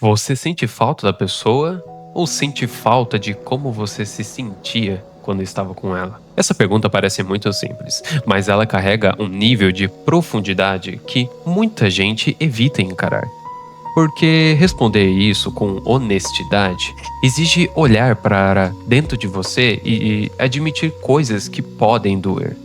Você sente falta da pessoa ou sente falta de como você se sentia quando estava com ela? Essa pergunta parece muito simples, mas ela carrega um nível de profundidade que muita gente evita encarar. Porque responder isso com honestidade exige olhar para dentro de você e admitir coisas que podem doer.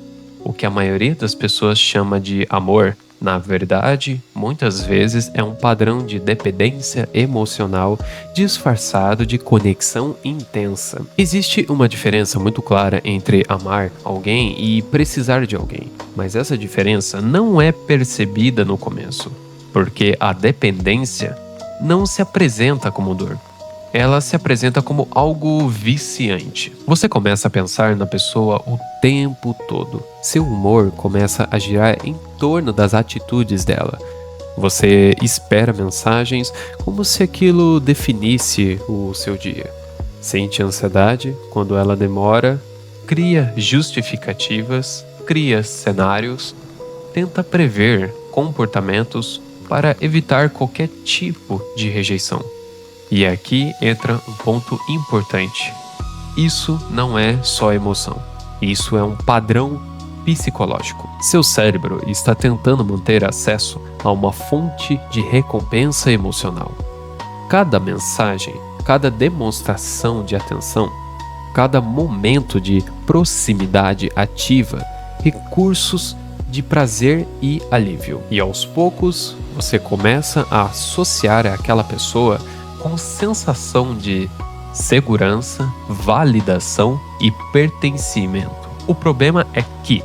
O que a maioria das pessoas chama de amor, na verdade, muitas vezes é um padrão de dependência emocional disfarçado de conexão intensa. Existe uma diferença muito clara entre amar alguém e precisar de alguém, mas essa diferença não é percebida no começo, porque a dependência não se apresenta como dor. Ela se apresenta como algo viciante. Você começa a pensar na pessoa o tempo todo. Seu humor começa a girar em torno das atitudes dela. Você espera mensagens como se aquilo definisse o seu dia. Sente ansiedade quando ela demora, cria justificativas, cria cenários, tenta prever comportamentos para evitar qualquer tipo de rejeição. E aqui entra um ponto importante. Isso não é só emoção. Isso é um padrão psicológico. Seu cérebro está tentando manter acesso a uma fonte de recompensa emocional. Cada mensagem, cada demonstração de atenção, cada momento de proximidade ativa recursos de prazer e alívio. E aos poucos, você começa a associar aquela pessoa com sensação de segurança, validação e pertencimento. O problema é que,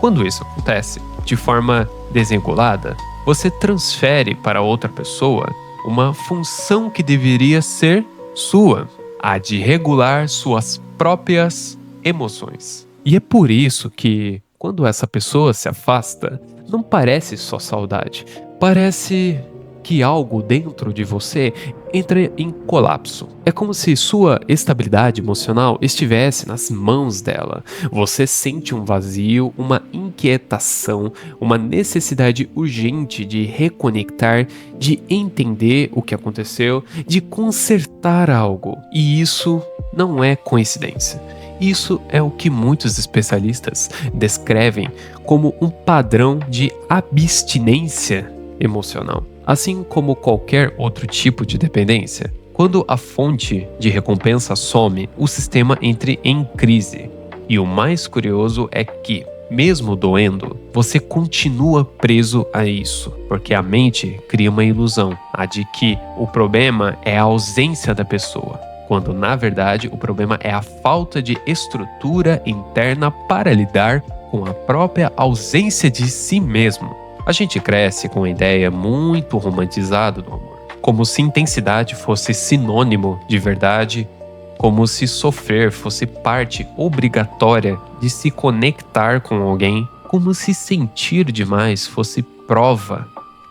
quando isso acontece de forma desregulada, você transfere para outra pessoa uma função que deveria ser sua, a de regular suas próprias emoções. E é por isso que, quando essa pessoa se afasta, não parece só saudade, parece que algo dentro de você entra em colapso. É como se sua estabilidade emocional estivesse nas mãos dela. Você sente um vazio, uma inquietação, uma necessidade urgente de reconectar, de entender o que aconteceu, de consertar algo. E isso não é coincidência. Isso é o que muitos especialistas descrevem como um padrão de abstinência emocional. Assim como qualquer outro tipo de dependência, quando a fonte de recompensa some, o sistema entra em crise. E o mais curioso é que, mesmo doendo, você continua preso a isso, porque a mente cria uma ilusão, a de que o problema é a ausência da pessoa, quando na verdade o problema é a falta de estrutura interna para lidar com a própria ausência de si mesmo. A gente cresce com a ideia muito romantizada do amor, como se intensidade fosse sinônimo de verdade, como se sofrer fosse parte obrigatória de se conectar com alguém, como se sentir demais fosse prova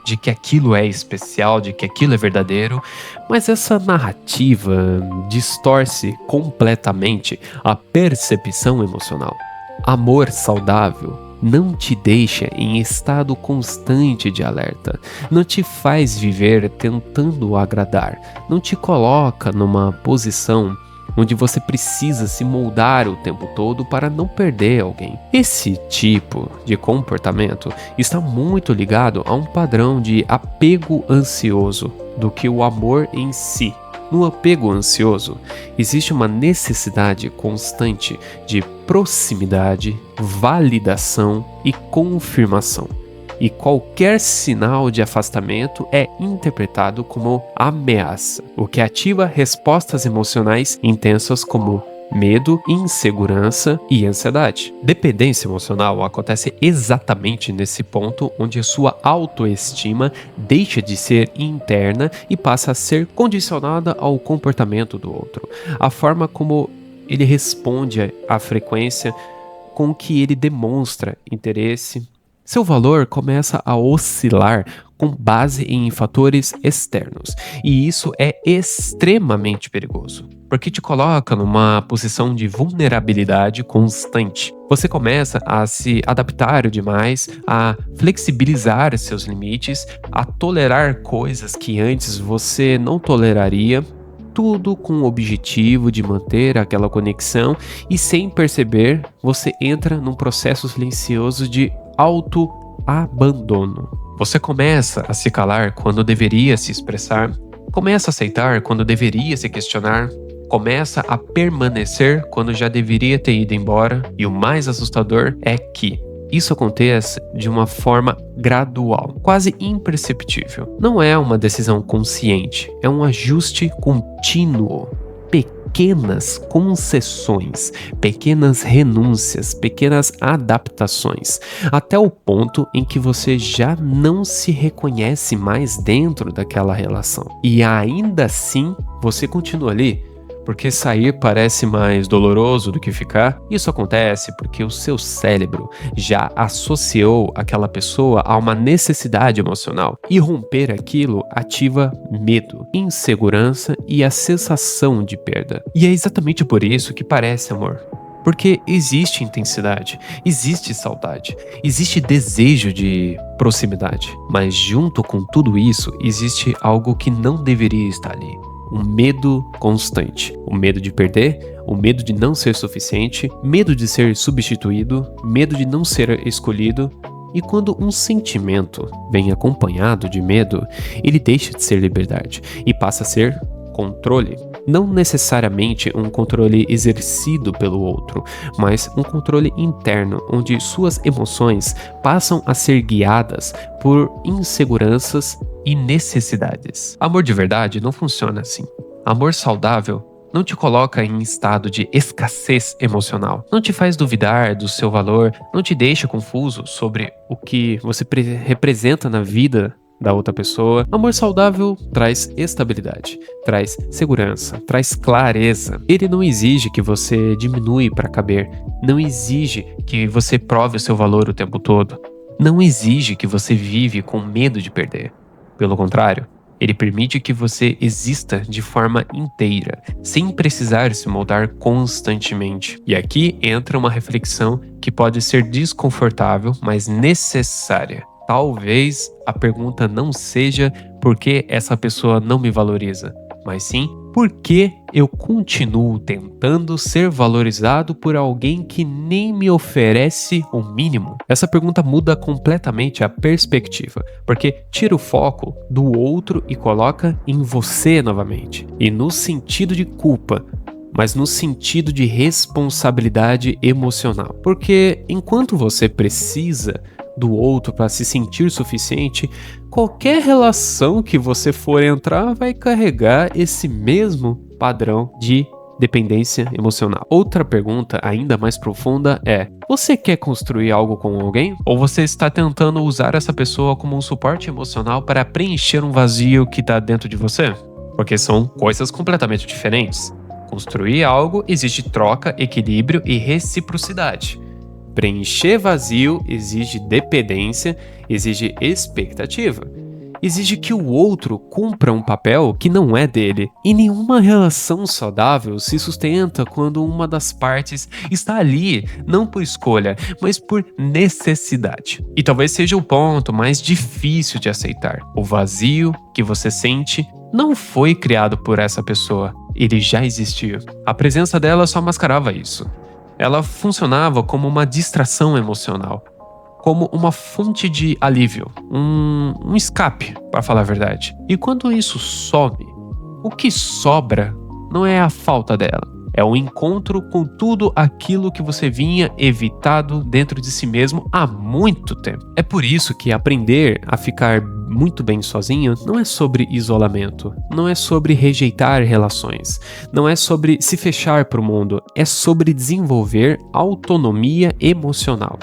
de que aquilo é especial, de que aquilo é verdadeiro, mas essa narrativa distorce completamente a percepção emocional. Amor saudável não te deixa em estado constante de alerta, não te faz viver tentando agradar, não te coloca numa posição onde você precisa se moldar o tempo todo para não perder alguém. Esse tipo de comportamento está muito ligado a um padrão de apego ansioso do que o amor em si. No apego ansioso, existe uma necessidade constante de proximidade, validação e confirmação. E qualquer sinal de afastamento é interpretado como ameaça, o que ativa respostas emocionais intensas como medo, insegurança e ansiedade. Dependência emocional acontece exatamente nesse ponto onde a sua autoestima deixa de ser interna e passa a ser condicionada ao comportamento do outro. A forma como ele responde à frequência com que ele demonstra interesse. Seu valor começa a oscilar com base em fatores externos, e isso é extremamente perigoso. porque te coloca numa posição de vulnerabilidade constante. Você começa a se adaptar demais, a flexibilizar seus limites, a tolerar coisas que antes você não toleraria, tudo com o objetivo de manter aquela conexão e sem perceber, você entra num processo silencioso de autoabandono. Você começa a se calar quando deveria se expressar, começa a aceitar quando deveria se questionar, começa a permanecer quando já deveria ter ido embora, e o mais assustador é que isso acontece de uma forma gradual, quase imperceptível. Não é uma decisão consciente, é um ajuste contínuo. Pequenas concessões, pequenas renúncias, pequenas adaptações, até o ponto em que você já não se reconhece mais dentro daquela relação. E ainda assim, você continua ali. Porque sair parece mais doloroso do que ficar. Isso acontece porque o seu cérebro já associou aquela pessoa a uma necessidade emocional. E romper aquilo ativa medo, insegurança e a sensação de perda. E é exatamente por isso que parece amor. Porque existe intensidade, existe saudade, existe desejo de proximidade. Mas junto com tudo isso, existe algo que não deveria estar ali. Um medo constante. O medo de perder, o medo de não ser suficiente, medo de ser substituído, medo de não ser escolhido. E quando um sentimento vem acompanhado de medo, ele deixa de ser liberdade e passa a ser controle. Não necessariamente um controle exercido pelo outro, mas um controle interno, onde suas emoções passam a ser guiadas por inseguranças e necessidades. Amor de verdade não funciona assim. Amor saudável não te coloca em estado de escassez emocional, não te faz duvidar do seu valor, não te deixa confuso sobre o que você representa na vida da outra pessoa. Amor saudável traz estabilidade, traz segurança, traz clareza. Ele não exige que você diminui para caber, não exige que você prove o seu valor o tempo todo, não exige que você vive com medo de perder. Pelo contrário, ele permite que você exista de forma inteira, sem precisar se moldar constantemente. E aqui entra uma reflexão que pode ser desconfortável, mas necessária. Talvez a pergunta não seja por que essa pessoa não me valoriza, mas sim por que eu continuo tentando ser valorizado por alguém que nem me oferece o mínimo. Essa pergunta muda completamente a perspectiva, porque tira o foco do outro e coloca em você novamente, e no sentido de culpa, mas no sentido de responsabilidade emocional. Porque enquanto você precisa do outro para se sentir suficiente, qualquer relação que você for entrar vai carregar esse mesmo padrão de dependência emocional. Outra pergunta ainda mais profunda é: você quer construir algo com alguém? Ou você está tentando usar essa pessoa como um suporte emocional para preencher um vazio que está dentro de você? Porque são coisas completamente diferentes. Construir algo exige troca, equilíbrio e reciprocidade. Preencher vazio exige dependência, exige expectativa. Exige que o outro cumpra um papel que não é dele. E nenhuma relação saudável se sustenta quando uma das partes está ali, não por escolha, mas por necessidade. E talvez seja o ponto mais difícil de aceitar. O vazio que você sente não foi criado por essa pessoa. Ele já existia. A presença dela só mascarava isso. Ela funcionava como uma distração emocional, como uma fonte de alívio, um escape, para falar a verdade. E quando isso some, o que sobra não é a falta dela, é o encontro com tudo aquilo que você vinha evitado dentro de si mesmo há muito tempo. É por isso que aprender a ficar muito bem sozinho não é sobre isolamento, não é sobre rejeitar relações, não é sobre se fechar para o mundo, é sobre desenvolver autonomia emocional.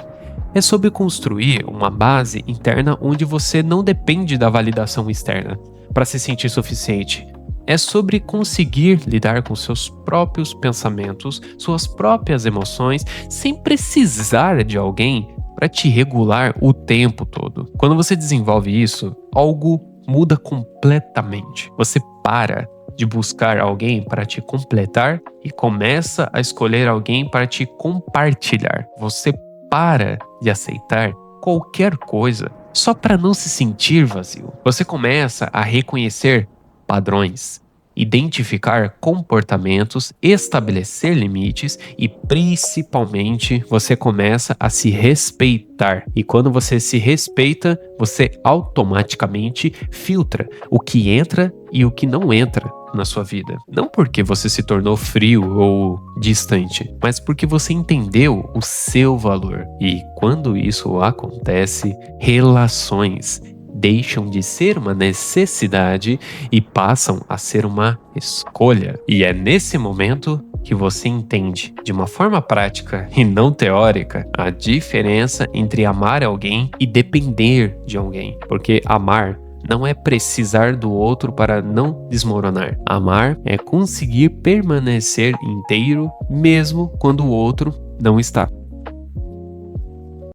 É sobre construir uma base interna onde você não depende da validação externa para se sentir suficiente. É sobre conseguir lidar com seus próprios pensamentos, suas próprias emoções, sem precisar de alguém para te regular o tempo todo. Quando você desenvolve isso, algo muda completamente. Você para de buscar alguém para te completar e começa a escolher alguém para te compartilhar. Você para de aceitar qualquer coisa só para não se sentir vazio. Você começa a reconhecer padrões, identificar comportamentos, estabelecer limites e, principalmente, você começa a se respeitar. E quando você se respeita, você automaticamente filtra o que entra e o que não entra na sua vida. Não porque você se tornou frio ou distante, mas porque você entendeu o seu valor. E quando isso acontece, relações deixam de ser uma necessidade e passam a ser uma escolha. E é nesse momento que você entende, de uma forma prática e não teórica, a diferença entre amar alguém e depender de alguém. Porque amar não é precisar do outro para não desmoronar. Amar é conseguir permanecer inteiro mesmo quando o outro não está.